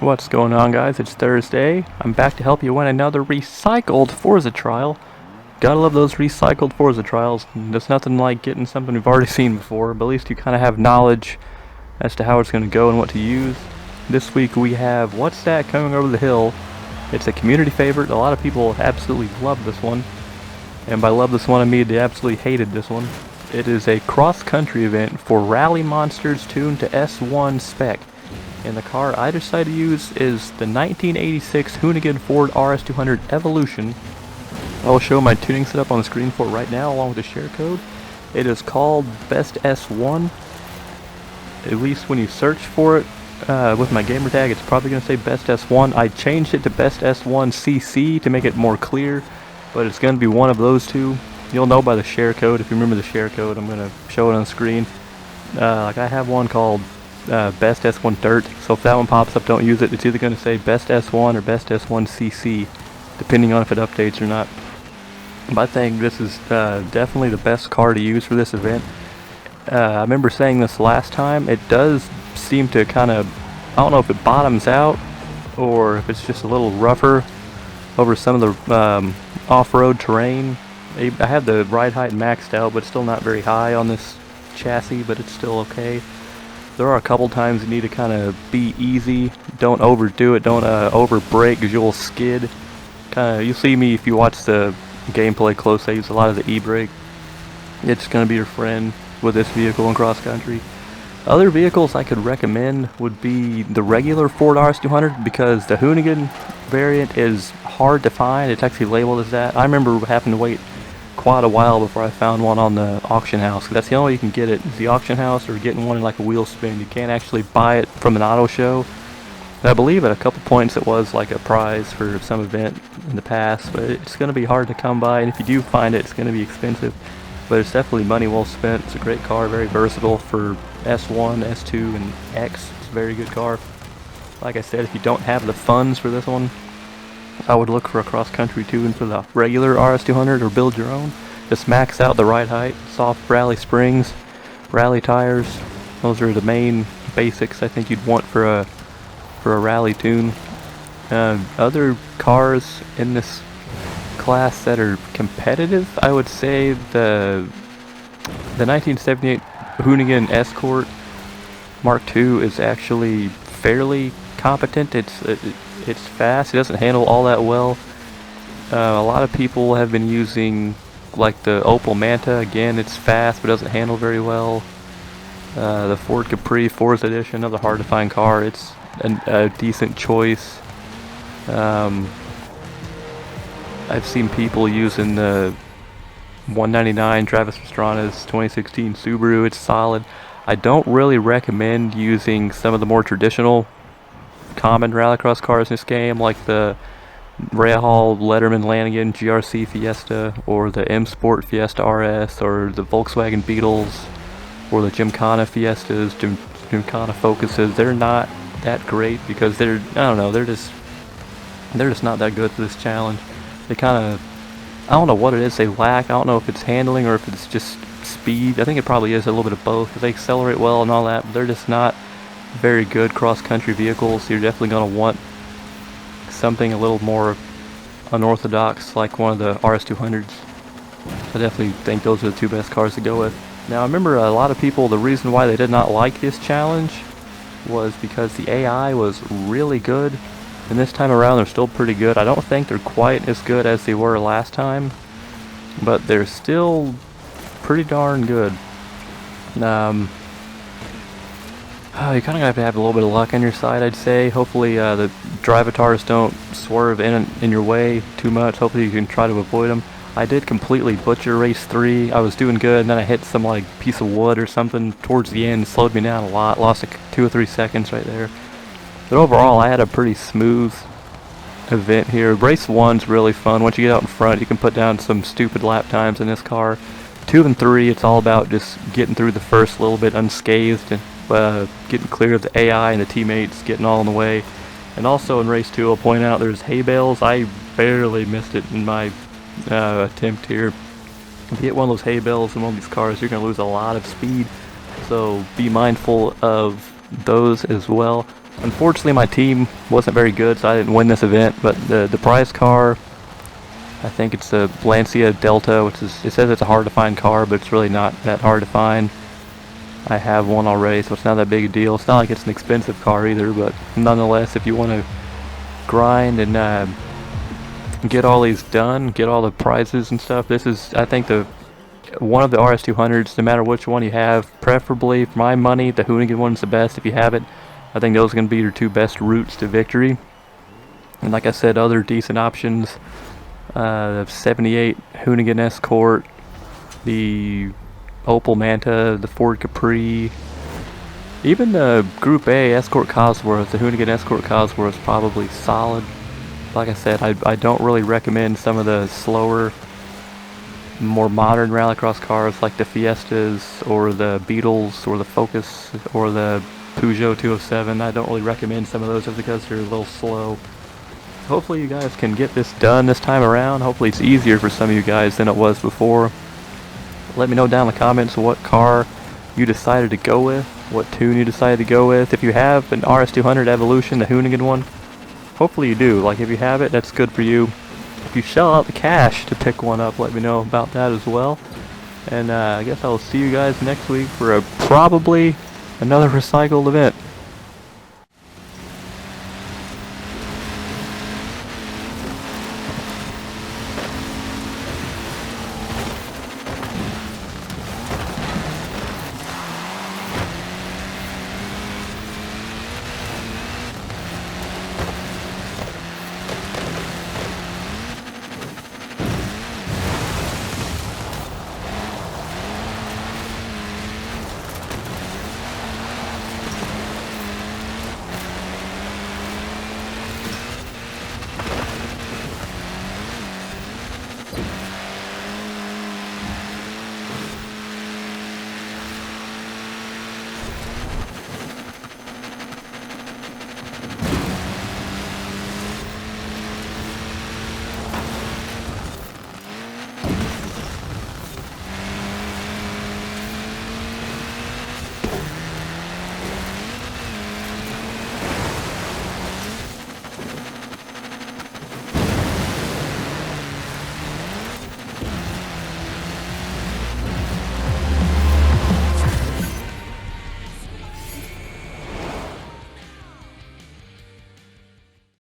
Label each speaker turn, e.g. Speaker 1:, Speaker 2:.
Speaker 1: What's going on, guys? It's Thursday. I'm back to help you win another recycled Forza trial. Gotta love those recycled Forza trials. There's nothing like getting something we've already seen before, but at least you kind of have knowledge as to how it's going to go and what to use. This week we have What's That Coming Over the Hill. It's a community favorite. A lot of people absolutely love this one. And by love this one, I mean they absolutely hated this one. It is a cross-country event for rally monsters tuned to S1 spec. And the car I decided to use is the 1986 Hoonigan Ford RS200 Evolution. I'll show my tuning setup on the screen for it right now along with the share code. It is called Best S1. At least when you search for it with my gamer tag, it's probably going to say Best S1. I changed it to Best S1 CC to make it more clear, but it's going to be one of those two. You'll know by the share code. If you remember the share code, I'm going to show it on the screen. Like I have one called Best S1 Dirt, so if that one pops up, don't use it. It's either going to say Best S1 or Best S1 CC, depending on if it updates or not. But I think this is definitely the best car to use for this event. I remember saying this last time. It does seem to kind of, I don't know if it bottoms out or if it's just a little rougher over some of the off-road terrain. I have the ride height maxed out, but it's still not very high on this chassis, but it's still okay. There are a couple times you need to kind of be easy. Don't overdo it. Don't over brake because you'll skid. You'll see me if you watch the gameplay close. I use a lot of the e-brake. It's going to be your friend with this vehicle in cross country. Other vehicles I could recommend would be the regular Ford RS200 because the Hoonigan variant is hard to find. It's actually labeled as that. I remember having to wait quite a while before I found one on the auction house. That's the only way you can get it, is the auction house or getting one in like a wheel spin. You can't actually buy it from an auto show. And I believe at a couple points it was like a prize for some event in the past, but it's going to be hard to come by, and if you do find it, it's going to be expensive. But it's definitely money well spent. It's a great car, very versatile for S1, S2, and X. It's a very good car. Like I said, if you don't have the funds for this one, I would look for a cross-country tune for the regular RS200 or build your own. Just max out the ride height, soft rally springs, rally tires. Those are the main basics I think you'd want for a rally tune. Other cars in this class that are competitive, I would say the 1978 Hoonigan Escort Mark II is actually fairly competent. It's fast. It doesn't handle all that well. A lot of people have been using like the Opel Manta. Again, it's fast but doesn't handle very well. The Ford Capri Forza Edition, another hard to find car. It's a decent choice. I've seen people using the 199 Travis Pastrana's 2016 Subaru. It's solid. I don't really recommend using some of the more traditional common rallycross cars in this game, like the Rahal Letterman Lanigan GRC Fiesta, or the M Sport Fiesta RS, or the Volkswagen Beetles, or the Gymkhana Fiestas, Gymkhana Focuses. They're not that great because they're just not that good for this challenge. They I don't know what it is they lack. I don't know if it's handling or if it's just speed. I think it probably is a little bit of both, because they accelerate well and all that, but they're just not very good cross-country vehicles. You're definitely going to want something a little more unorthodox, like one of the RS200s. I definitely think those are the two best cars to go with. Now, I remember a lot of people, the reason why they did not like this challenge was because the AI was really good, and this time around they're still pretty good. I don't think they're quite as good as they were last time, but they're still pretty darn good. You kind of have to have a little bit of luck on your side, I'd say. Hopefully the drivatars don't swerve in your way too much. Hopefully you can try to avoid them. I did completely butcher race 3. I was doing good, and then I hit some like piece of wood or something towards the end. Slowed me down a lot. Lost like 2 or 3 seconds right there. But overall, I had a pretty smooth event here. Race 1's really fun. Once you get out in front, you can put down some stupid lap times in this car. 2 and 3, it's all about just getting through the first little bit unscathed and getting clear of the AI and the teammates getting all in the way. And also in race 2, I'll point out there's hay bales. I barely missed it in my attempt here. If you hit one of those hay bales in one of these cars, you're going to lose a lot of speed. So be mindful of those as well. Unfortunately, my team wasn't very good, so I didn't win this event. But the prize car, I think it's a Lancia Delta, which is, it says it's a hard to find car, but it's really not that hard to find. I have one already, so it's not that big a deal. It's not like it's an expensive car either, but nonetheless, if you want to grind and get all these done, get all the prizes and stuff, this is, I think, one of the RS200s, no matter which one you have. Preferably, for my money, the Hoonigan one's the best if you have it. I think those are going to be your two best routes to victory. And like I said, other decent options, the 78 Hoonigan Escort, the Opel Manta, the Ford Capri, even the Group A Escort Cosworth, the Hoonigan Escort Cosworth is probably solid. Like I said, I don't really recommend some of the slower, more modern rallycross cars like the Fiestas or the Beetles or the Focus or the Peugeot 207. I don't really recommend some of those just because they're a little slow. Hopefully you guys can get this done this time around. Hopefully it's easier for some of you guys than it was before. Let me know down in the comments what car you decided to go with, what tune you decided to go with. If you have an RS200 Evolution, the Hoonigan one, hopefully you do. Like, if you have it, that's good for you. If you shell out the cash to pick one up, let me know about that as well. And I guess I will see you guys next week for probably another recycled event.